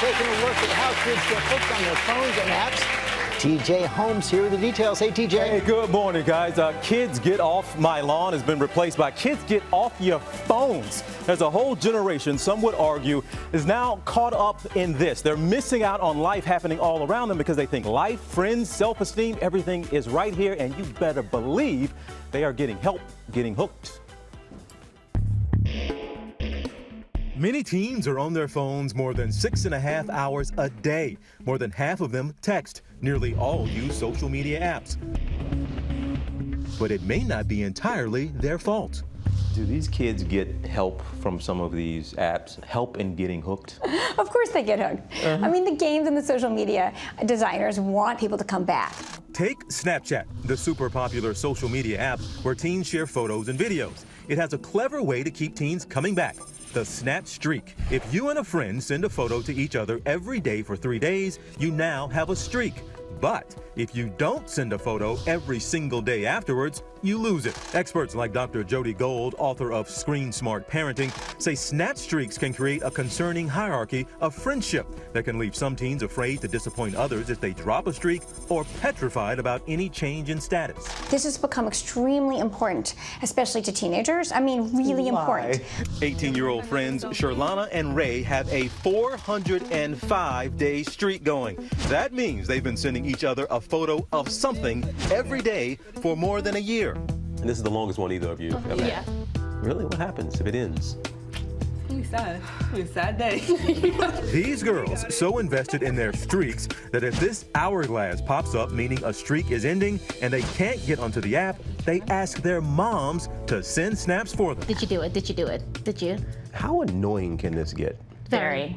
taking a look at how kids get hooked on their phones and apps. TJ Holmes here with the details. Hey, TJ. Hey, good morning, guys. Kids Get Off My Lawn has been replaced by Kids Get Off Your Phones. There's a whole generation, some would argue, is now caught up in this. They're missing out on life happening all around them because they think life, friends, self-esteem, everything is right here, and you better believe they are getting help getting hooked. Many teens are on their phones more than 6.5 hours a day. More than half of them text. Nearly all use social media apps. But it may not be entirely their fault. Do these kids get help from some of these apps, help in getting hooked? Of course they get hooked. I mean, the games and the social media designers want people to come back. Take Snapchat, the super popular social media app where teens share photos and videos. It has a clever way to keep teens coming back. The Snap Streak. If you and a friend send a photo to each other every day for 3 days, you now have a streak. But if you don't send a photo every single day afterwards, you lose it. Experts like Dr. Jody Gold, author of Screen Smart Parenting, say Snap Streaks can create a concerning hierarchy of friendship that can leave some teens afraid to disappoint others if they drop a streak or petrified about any change in status. This has become extremely important, especially to teenagers. I mean, really important. 18-year-old friends Sherlana and Ray have a 405-day streak going. That means they've been sending each other a photo of something every day for more than a year. And this is the longest one either of you have Yeah. had. Really? What happens if it ends? It'll be sad. It'll be a sad day. These girls so invested in their streaks that if this hourglass pops up meaning a streak is ending and they can't get onto the app, they ask their moms to send snaps for them. Did you do it? Did you do it? Did you? How annoying can this get? Very.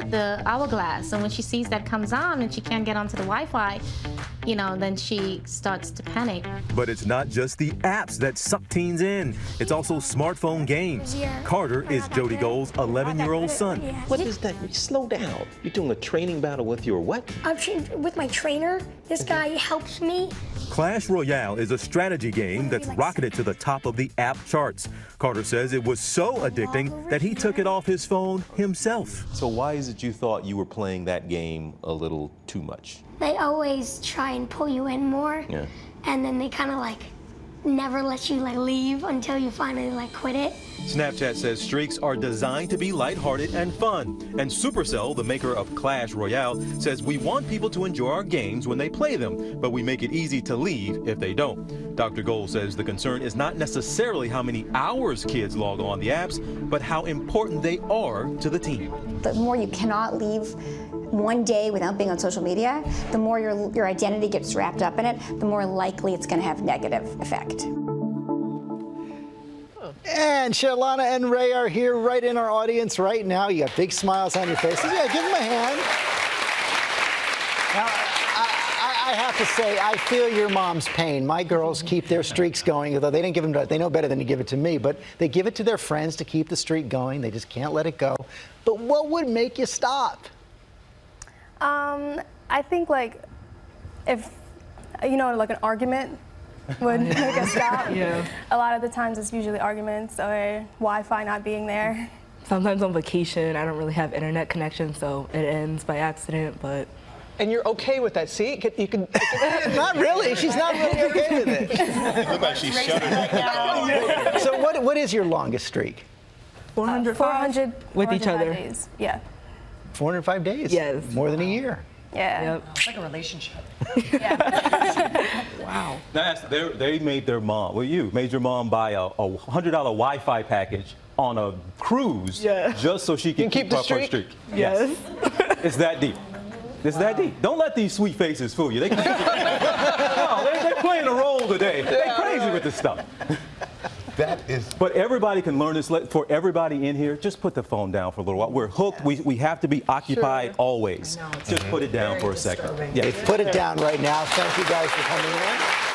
The hourglass, and when she sees that comes on and she can't get onto the Wi-Fi, you know, then she starts to panic. But it's not just the apps that suck teens in. It's also smartphone games. Carter is Jody Gold's 11-year-old son. What is that? Slow down. You're doing a training battle with your what? I'm training with my trainer. This guy helps me. Clash Royale is a strategy game that's rocketed to the top of the app charts. Carter says it was so addicting that he took it off his phone himself. So why is it you thought you were playing that game a little too much? They always try and pull you in more. Yeah. And then they kind of like never let you like leave until you finally like quit it. Snapchat says streaks are designed to be lighthearted and fun. And Supercell, the maker of Clash Royale, says we want people to enjoy our games when they play them, but we make it easy to leave if they don't. Dr. Gold says the concern is not necessarily how many hours kids log on the apps, but how important they are to the teen. The more you cannot leave one day without being on social media, the more your identity gets wrapped up in it, the more likely it's going to have negative effect. And Sherlana and Ray are here right in our audience right now. You got big smiles on your faces. Yeah, give them a hand. Now, I have to say, I feel your mom's pain. My girls keep their streaks going, although they didn't give them to, they know better than to give it to me, but they give it to their friends to keep the streak going. They just can't let it go. But what would make you stop? I think like if, you know, like an argument would make us stop. Yeah. A lot of the times it's usually arguments or Wi-Fi not being there. Sometimes on vacation, I don't really have internet connection, so it ends by accident, but. And you're okay with that, see? You can Not really. She's not really okay with it. Look like she's shuttered. So what is your longest streak? 400 with each 405 other. days. Yeah. 405 days? Yes. More than a year. Yeah. Yep. It's like a relationship. Wow. Now, they made their mom, well, you made your mom buy a $100 Wi-Fi package on a cruise just so she can keep the up her streak? Yes. It's that deep. It's that deep. Don't let these sweet faces fool you. They can no, they're playing a role today. They're crazy with this stuff. That is. But everybody can learn this. For everybody in here, just put the phone down for a little while. We're hooked. We have to be occupied always. Just put it down for a second. Yeah, put it down right now. Thank you guys for coming in.